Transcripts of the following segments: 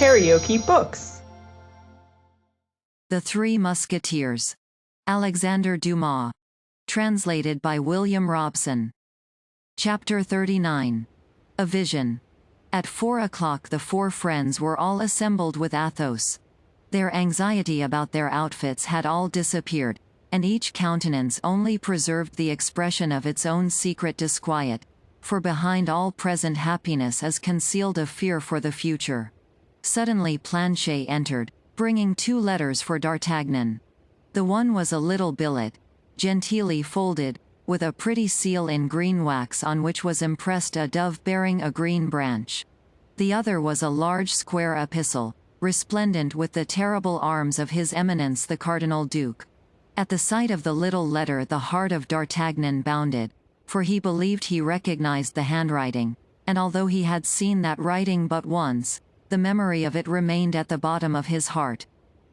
KaraokeBooks. The Three Musketeers. Alexandre Dumas. Translated by William Robson. Chapter 39. A Vision. At 4 o'clock the four friends were all assembled with Athos. Their anxiety about their outfits had all disappeared, and each countenance only preserved the expression of its own secret disquiet, for behind all present happiness is concealed a fear for the future. Suddenly Planchet entered, bringing 2 letters for D'Artagnan. The one was a little billet, genteelly folded, with a pretty seal in green wax on which was impressed a dove bearing a green branch. The other was a large square epistle, resplendent with the terrible arms of His Eminence the Cardinal Duke. At the sight of the little letter the heart of D'Artagnan bounded, for he believed he recognized the handwriting, and although he had seen that writing but once, the memory of it remained at the bottom of his heart.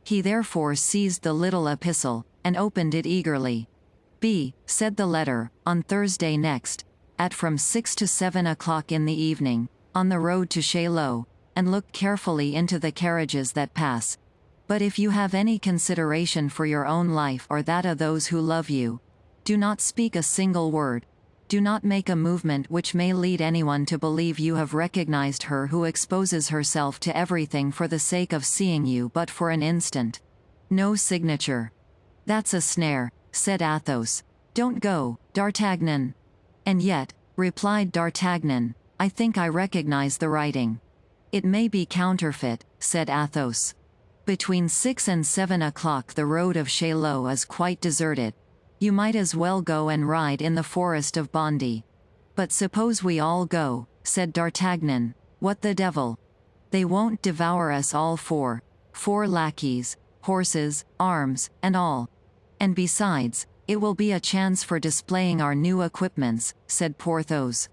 He therefore seized the little epistle, and opened it eagerly. "B," said the letter, "on Thursday next, at from 6 to 7 o'clock in the evening, on the road to Chaillot, and look carefully into the carriages that pass. But if you have any consideration for your own life or that of those who love you, do not speak a single word. Do not make a movement which may lead anyone to believe you have recognized her who exposes herself to everything for the sake of seeing you but for an instant. No signature." "That's a snare," said Athos. "Don't go, D'Artagnan." "And yet," replied D'Artagnan, "I think I recognize the writing." "It may be counterfeit," said Athos. "Between 6 and 7 o'clock the road of Chaillot is quite deserted. You might as well go and ride in the forest of Bondy." "But suppose we all go," said D'Artagnan, "what the devil? They won't devour us all four lackeys, horses, arms, and all. And besides, it will be a chance for displaying our new equipments," said Porthos.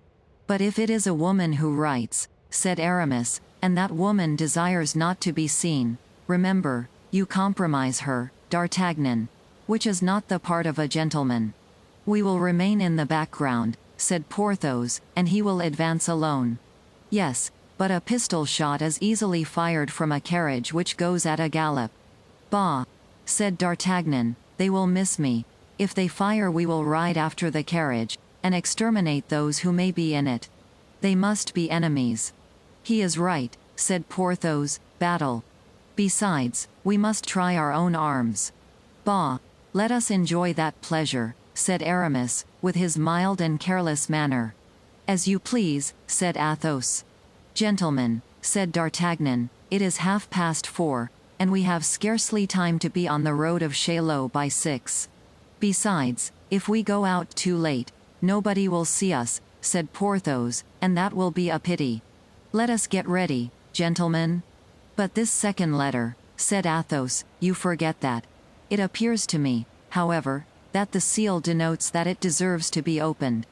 "But if it is a woman who writes," said Aramis, "and that woman desires not to be seen, remember, you compromise her, D'Artagnan, which is not the part of a gentleman." "We will remain in the background," said Porthos, "and he will advance alone." "Yes, but a pistol shot is easily fired from a carriage which goes at a gallop." "Bah!" said D'Artagnan, "they will miss me. If they fire we will ride after the carriage, and exterminate those who may be in it. They must be enemies." "He is right," said Porthos, "battle. Besides, we must try our own arms." "Bah! Let us enjoy that pleasure," said Aramis, with his mild and careless manner. "As you please," said Athos. "Gentlemen," said D'Artagnan, "it is 4:30, and we have scarcely time to be on the road of Chaillot by 6. Besides, if we go out too late, nobody will see us," said Porthos, "and that will be a pity. Let us get ready, gentlemen." "But this second letter," said Athos, "you forget that. It appears to me, however, that the seal denotes that it deserves to be opened.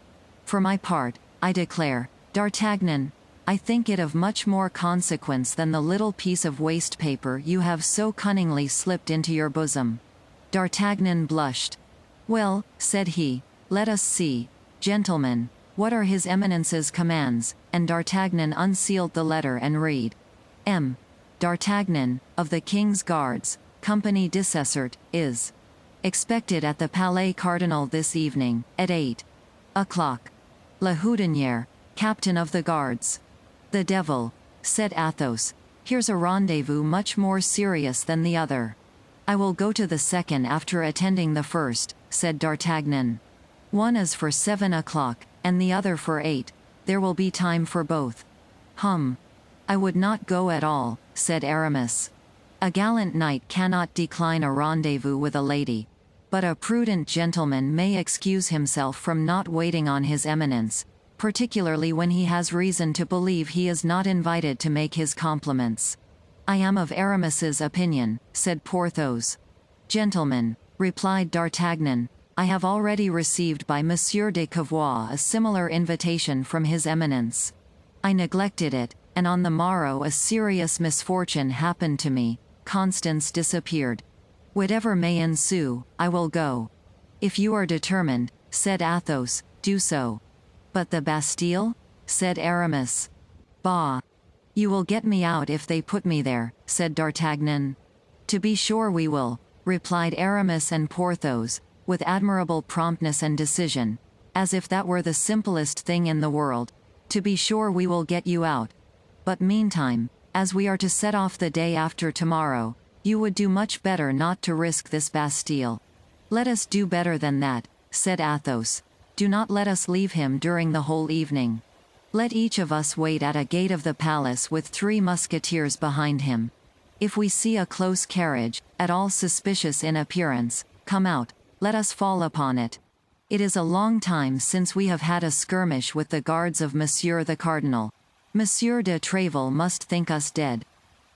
For my part, I declare, D'Artagnan, I think it of much more consequence than the little piece of waste paper you have so cunningly slipped into your bosom." D'Artagnan blushed. "Well," said he, "let us see, gentlemen, what are His Eminence's commands," and D'Artagnan unsealed the letter and read. "M. D'Artagnan, of the King's Guards, Company Dessessart, is expected at the Palais Cardinal this evening, at 8 o'clock. La Houdinière, Captain of the Guards." "The devil," said Athos, "here's a rendezvous much more serious than the other." "I will go to the second after attending the first," said D'Artagnan. "One is for 7 o'clock, and the other for 8. There will be time for both." "Hum! I would not go at all," said Aramis. "A gallant knight cannot decline a rendezvous with a lady, but a prudent gentleman may excuse himself from not waiting on His Eminence, particularly when he has reason to believe he is not invited to make his compliments." "I am of Aramis's opinion," said Porthos. "Gentlemen," replied D'Artagnan, "I have already received by Monsieur de Cavois a similar invitation from His Eminence. I neglected it, and on the morrow a serious misfortune happened to me. Constance disappeared. Whatever may ensue, I will go." "If you are determined," said Athos, "do so." "But the Bastille?" said Aramis. "Bah! You will get me out if they put me there, said D'Artagnan. To be sure we will, replied Aramis and Porthos, with admirable promptness and decision, as if that were the simplest thing in the world. To be sure we will get you out. But meantime, as we are to set off the day after tomorrow, you would do much better not to risk this Bastille. Let us do better than that, said Athos. Do not let us leave him during the whole evening. Let each of us wait at a gate of the palace with 3 musketeers behind him. If we see a close carriage, at all suspicious in appearance, come out, let us fall upon it. It is a long time since we have had a skirmish with the guards of Monsieur the Cardinal. Monsieur de Tréville must think us dead.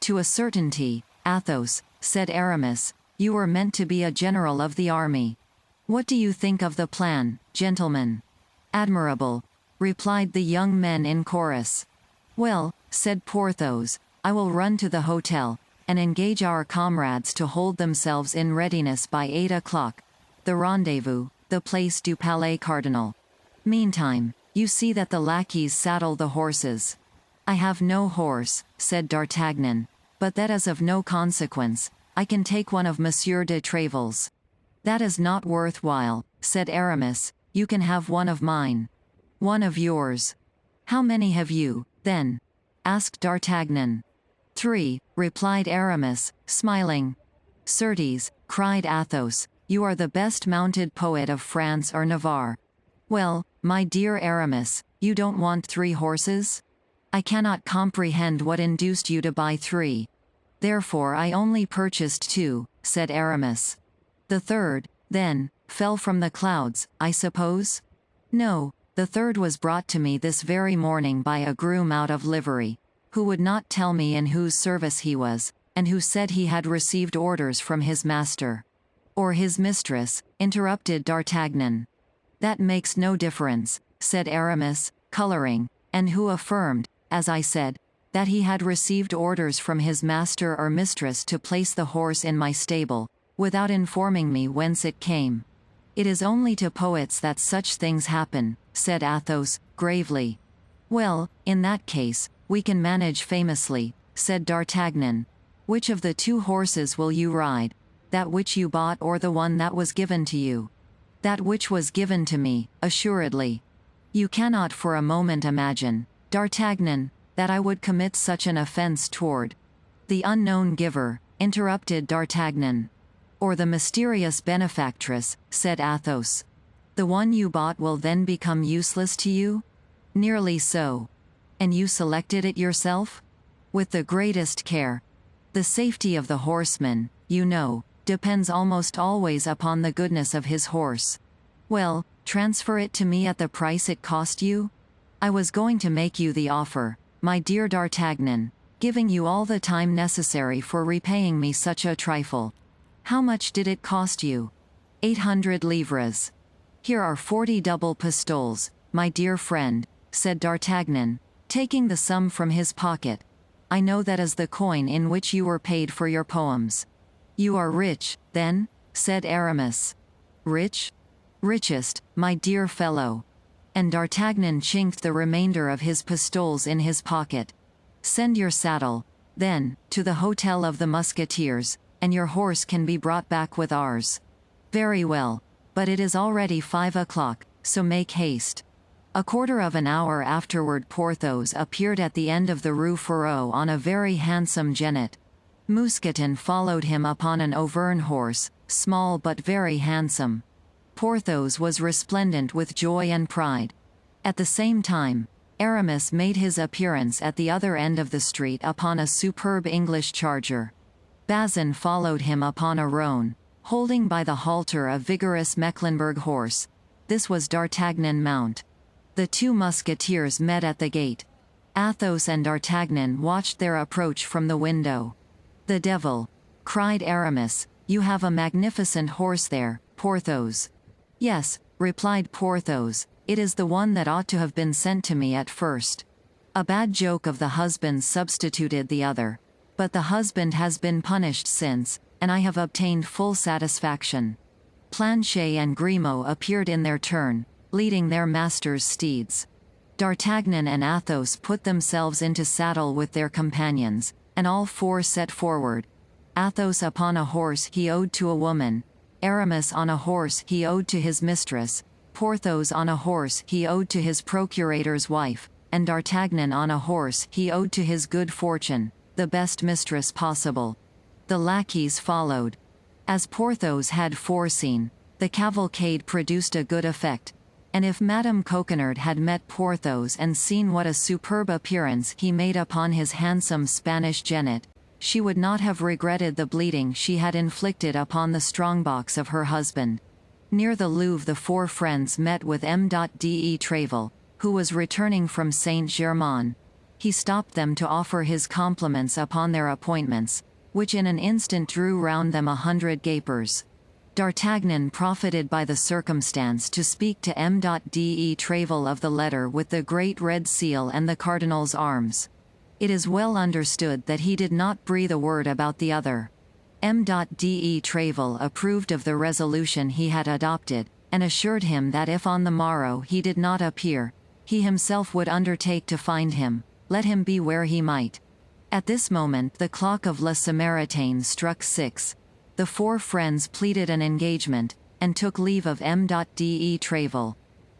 To a certainty, Athos, said Aramis, you were meant to be a general of the army. What do you think of the plan, gentlemen? Admirable, replied the young men in chorus. Well, said Porthos, I will run to the hotel, and engage our comrades to hold themselves in readiness by 8 o'clock. The rendezvous, the Place du Palais Cardinal. Meantime, you see that the lackeys saddle the horses. I have no horse, said D'Artagnan, but that is of no consequence. I can take one of Monsieur de Tréville's. That is not worth while, said Aramis. You can have one of mine. One of yours. How many have you, then? Asked D'Artagnan. 3, replied Aramis, smiling. Certes, cried Athos, you are the best mounted poet of France or Navarre. Well, my dear Aramis, you don't want 3 horses? I cannot comprehend what induced you to buy 3. Therefore I only purchased 2, said Aramis. The third, then, fell from the clouds, I suppose? No, the third was brought to me this very morning by a groom out of livery, who would not tell me in whose service he was, and who said he had received orders from his master. Or his mistress, interrupted D'Artagnan. That makes no difference, said Aramis, coloring, and who affirmed, as I said, that he had received orders from his master or mistress to place the horse in my stable, without informing me whence it came. It is only to poets that such things happen, said Athos, gravely. Well, in that case, we can manage famously, said D'Artagnan. Which of the 2 horses will you ride? That which you bought or the one that was given to you? That which was given to me, assuredly. You cannot for a moment imagine, D'Artagnan, that I would commit such an offense toward the unknown giver, interrupted D'Artagnan. Or the mysterious benefactress, said Athos. The one you bought will then become useless to you? Nearly so. And you selected it yourself? With the greatest care. The safety of the horseman, you know, depends almost always upon the goodness of his horse. Well, transfer it to me at the price it cost you? I was going to make you the offer, my dear D'Artagnan, giving you all the time necessary for repaying me such a trifle. How much did it cost you? 800 livres. Here are 40 double pistoles, my dear friend, said D'Artagnan, taking the sum from his pocket. I know that is the coin in which you were paid for your poems. You are rich, then? Said Aramis. Rich? Richest, my dear fellow. And D'Artagnan chinked the remainder of his pistoles in his pocket. Send your saddle, then, to the Hotel of the Musketeers, and your horse can be brought back with ours. Very well, but it is already 5 o'clock, so make haste. A quarter of an hour afterward Porthos appeared at the end of the Rue Férou on a very handsome genet. Mousqueton followed him upon an Auvergne horse, small but very handsome. Porthos was resplendent with joy and pride. At the same time, Aramis made his appearance at the other end of the street upon a superb English charger. Bazin followed him upon a roan, holding by the halter a vigorous Mecklenburg horse. This was D'Artagnan mount. The 2 musketeers met at the gate. Athos and D'Artagnan watched their approach from the window. The devil! Cried Aramis, you have a magnificent horse there, Porthos. Yes, replied Porthos, it is the one that ought to have been sent to me at first. A bad joke of the husband substituted the other. But the husband has been punished since, and I have obtained full satisfaction. Planchet and Grimaud appeared in their turn, leading their master's steeds. D'Artagnan and Athos put themselves into saddle with their companions, and all four set forward. Athos upon a horse he owed to a woman, Aramis on a horse he owed to his mistress, Porthos on a horse he owed to his procurator's wife, and D'Artagnan on a horse he owed to his good fortune, the best mistress possible. The lackeys followed. As Porthos had foreseen, the cavalcade produced a good effect, and if Madame Coquenard had met Porthos and seen what a superb appearance he made upon his handsome Spanish jennet, she would not have regretted the bleeding she had inflicted upon the strongbox of her husband. Near the Louvre the four friends met with M.de Trèves, who was returning from Saint-Germain. He stopped them to offer his compliments upon their appointments, which in an instant drew round them 100 gapers. D'Artagnan profited by the circumstance to speak to M.de Trèves of the letter with the great red seal and the cardinal's arms. It is well understood that he did not breathe a word about the other. M.de Trèves approved of the resolution he had adopted, and assured him that if on the morrow he did not appear, he himself would undertake to find him, let him be where he might. At this moment the clock of La Samaritaine struck 6. The four friends pleaded an engagement, and took leave of M.de Trèves.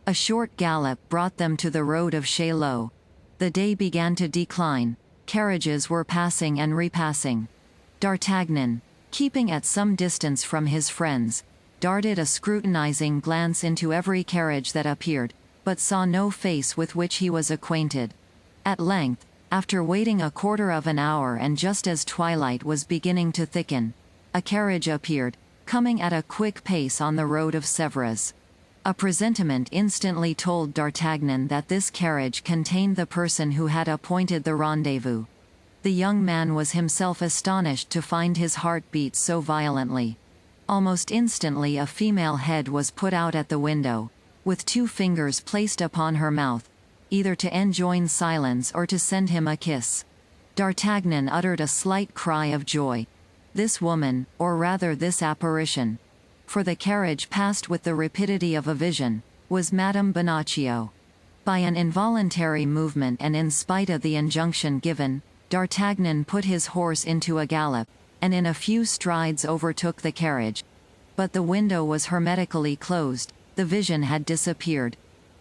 A short gallop brought them to the road of Chaillot. The day began to decline, carriages were passing and repassing. D'Artagnan, keeping at some distance from his friends, darted a scrutinizing glance into every carriage that appeared, but saw no face with which he was acquainted. At length, after waiting a quarter of an hour and just as twilight was beginning to thicken, a carriage appeared, coming at a quick pace on the road of Sèvres. A presentiment instantly told D'Artagnan that this carriage contained the person who had appointed the rendezvous. The young man was himself astonished to find his heart beat so violently. Almost instantly a female head was put out at the window, with 2 fingers placed upon her mouth, either to enjoin silence or to send him a kiss. D'Artagnan uttered a slight cry of joy. This woman, or rather this apparition, for the carriage passed with the rapidity of a vision, was Madame Bonacieux. By an involuntary movement and in spite of the injunction given, D'Artagnan put his horse into a gallop, and in a few strides overtook the carriage. But the window was hermetically closed, the vision had disappeared.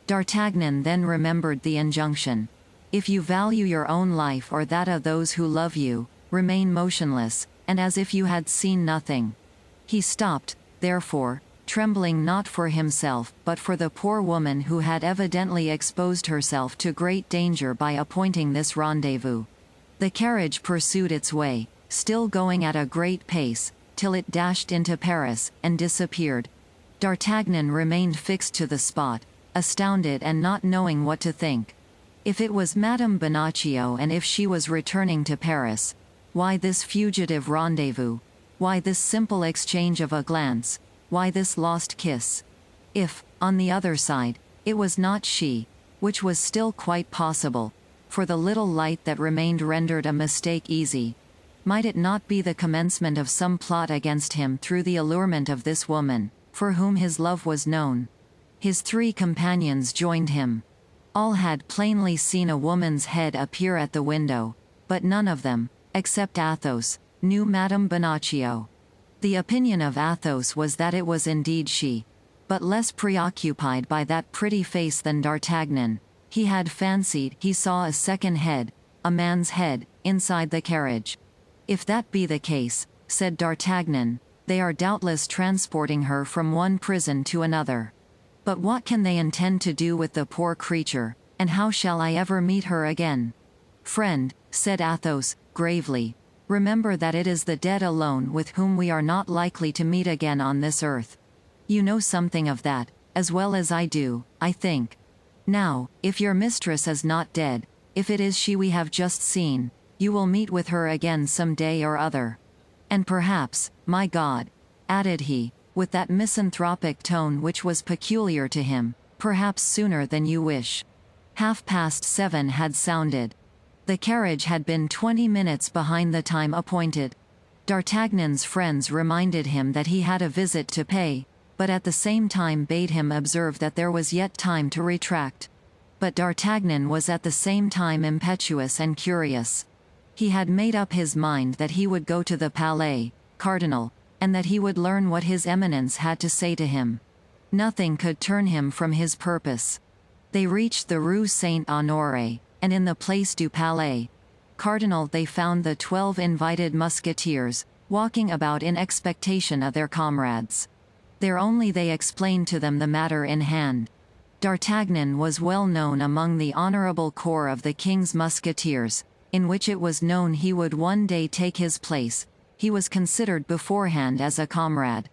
D'Artagnan then remembered the injunction. If you value your own life or that of those who love you, remain motionless, and as if you had seen nothing. He stopped, therefore, trembling not for himself but for the poor woman who had evidently exposed herself to great danger by appointing this rendezvous. The carriage pursued its way, still going at a great pace, till it dashed into Paris, and disappeared. D'Artagnan remained fixed to the spot, astounded and not knowing what to think. If it was Madame Bonacieux and if she was returning to Paris, why this fugitive rendezvous? Why this simple exchange of a glance? Why this lost kiss? If, on the other side, it was not she, which was still quite possible, for the little light that remained rendered a mistake easy, might it not be the commencement of some plot against him through the allurement of this woman, for whom his love was known? His 3 companions joined him. All had plainly seen a woman's head appear at the window, but none of them, except Athos, knew Madame Bonacieux. The opinion of Athos was that it was indeed she. But less preoccupied by that pretty face than D'Artagnan, he had fancied he saw a second head, a man's head, inside the carriage. If that be the case, said D'Artagnan, they are doubtless transporting her from one prison to another. But what can they intend to do with the poor creature, and how shall I ever meet her again? Friend, said Athos, gravely, remember that it is the dead alone with whom we are not likely to meet again on this earth. You know something of that, as well as I do, I think. Now, if your mistress is not dead, if it is she we have just seen, you will meet with her again some day or other. And perhaps, my God, added he, with that misanthropic tone which was peculiar to him, perhaps sooner than you wish. 7:30 had sounded. The carriage had been 20 minutes behind the time appointed. D'Artagnan's friends reminded him that he had a visit to pay, but at the same time bade him observe that there was yet time to retract. But D'Artagnan was at the same time impetuous and curious. He had made up his mind that he would go to the Palais Cardinal, and that he would learn what his Eminence had to say to him. Nothing could turn him from his purpose. They reached the Rue Saint-Honoré, and in the Place du Palais Cardinal they found the 12 invited Musketeers, walking about in expectation of their comrades. There only they explained to them the matter in hand. D'Artagnan was well known among the honorable corps of the King's Musketeers, in which it was known he would one day take his place. He was considered beforehand as a comrade.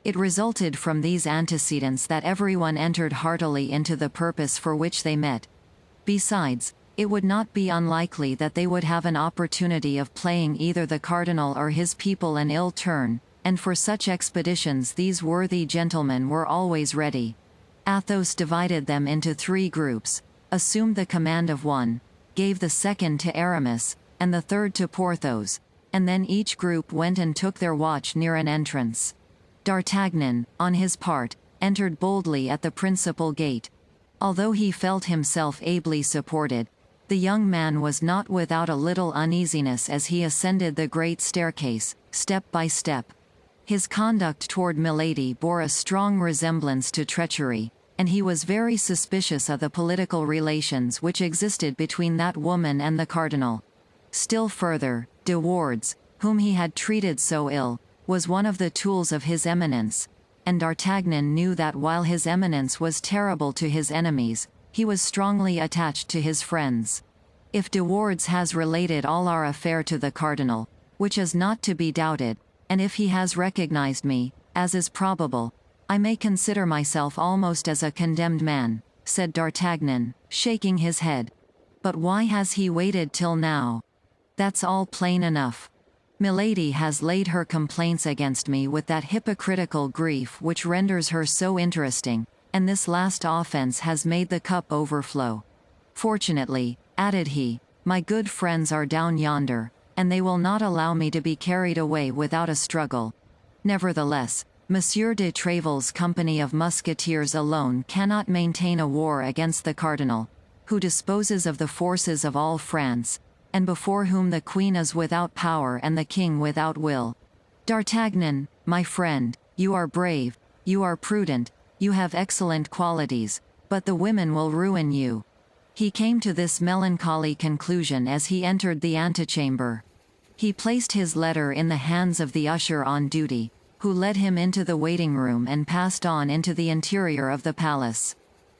It resulted from these antecedents that everyone entered heartily into the purpose for which they met. Besides, it would not be unlikely that they would have an opportunity of playing either the cardinal or his people an ill turn, and for such expeditions these worthy gentlemen were always ready. Athos divided them into 3 groups, assumed the command of one, gave the second to Aramis, and the third to Porthos, and then each group went and took their watch near an entrance. D'Artagnan, on his part, entered boldly at the principal gate. Although he felt himself ably supported, the young man was not without a little uneasiness as he ascended the great staircase, step by step. His conduct toward Milady bore a strong resemblance to treachery, and he was very suspicious of the political relations which existed between that woman and the cardinal. Still further, De Wardes, whom he had treated so ill, was one of the tools of his Eminence, and D'Artagnan knew that while his Eminence was terrible to his enemies, he was strongly attached to his friends. If De Wardes has related all our affair to the cardinal, which is not to be doubted, and if he has recognized me, as is probable, I may consider myself almost as a condemned man, said D'Artagnan, shaking his head. But why has he waited till now? That's all plain enough. Milady has laid her complaints against me with that hypocritical grief which renders her so interesting, and this last offense has made the cup overflow. Fortunately, added he, my good friends are down yonder, and they will not allow me to be carried away without a struggle. Nevertheless, Monsieur de Tréville's company of musketeers alone cannot maintain a war against the cardinal, who disposes of the forces of all France, and before whom the queen is without power and the king without will. D'Artagnan, my friend, you are brave, you are prudent, you have excellent qualities, but the women will ruin you. He came to this melancholy conclusion as he entered the antechamber. He placed his letter in the hands of the usher on duty, who led him into the waiting room and passed on into the interior of the palace.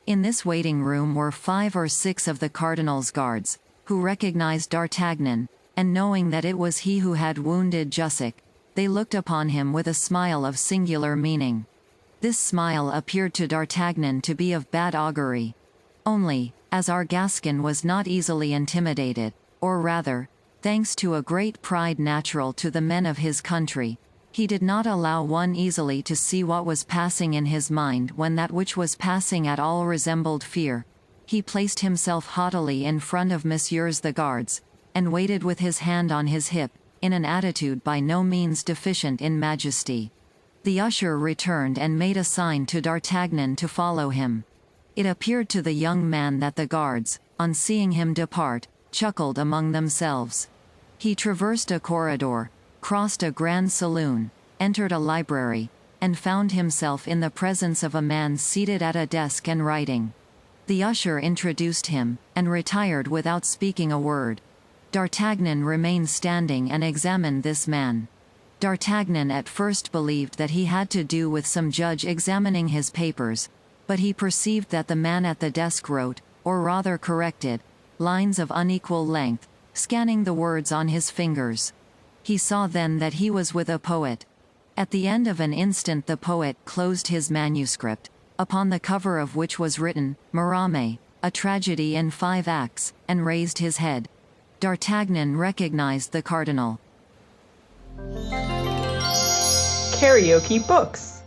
In this waiting room were 5 or 6 of the cardinal's guards, who recognized D'Artagnan, and knowing that it was he who had wounded Jussac, they looked upon him with a smile of singular meaning. This smile appeared to D'Artagnan to be of bad augury. Only, as our Gascon was not easily intimidated, or rather, thanks to a great pride natural to the men of his country, he did not allow one easily to see what was passing in his mind when that which was passing at all resembled fear. He placed himself haughtily in front of Messieurs the guards, and waited with his hand on his hip, in an attitude by no means deficient in majesty. The usher returned and made a sign to D'Artagnan to follow him. It appeared to the young man that the guards, on seeing him depart, chuckled among themselves. He traversed a corridor, crossed a grand saloon, entered a library, and found himself in the presence of a man seated at a desk and writing. The usher introduced him, and retired without speaking a word. D'Artagnan remained standing and examined this man. D'Artagnan at first believed that he had to do with some judge examining his papers, but he perceived that the man at the desk wrote, or rather corrected, lines of unequal length, scanning the words on his fingers. He saw then that he was with a poet. At the end of an instant the poet closed his manuscript, upon the cover of which was written, Marame, a tragedy in 5 acts, and raised his head. D'Artagnan recognized the cardinal. KaraokeBooks.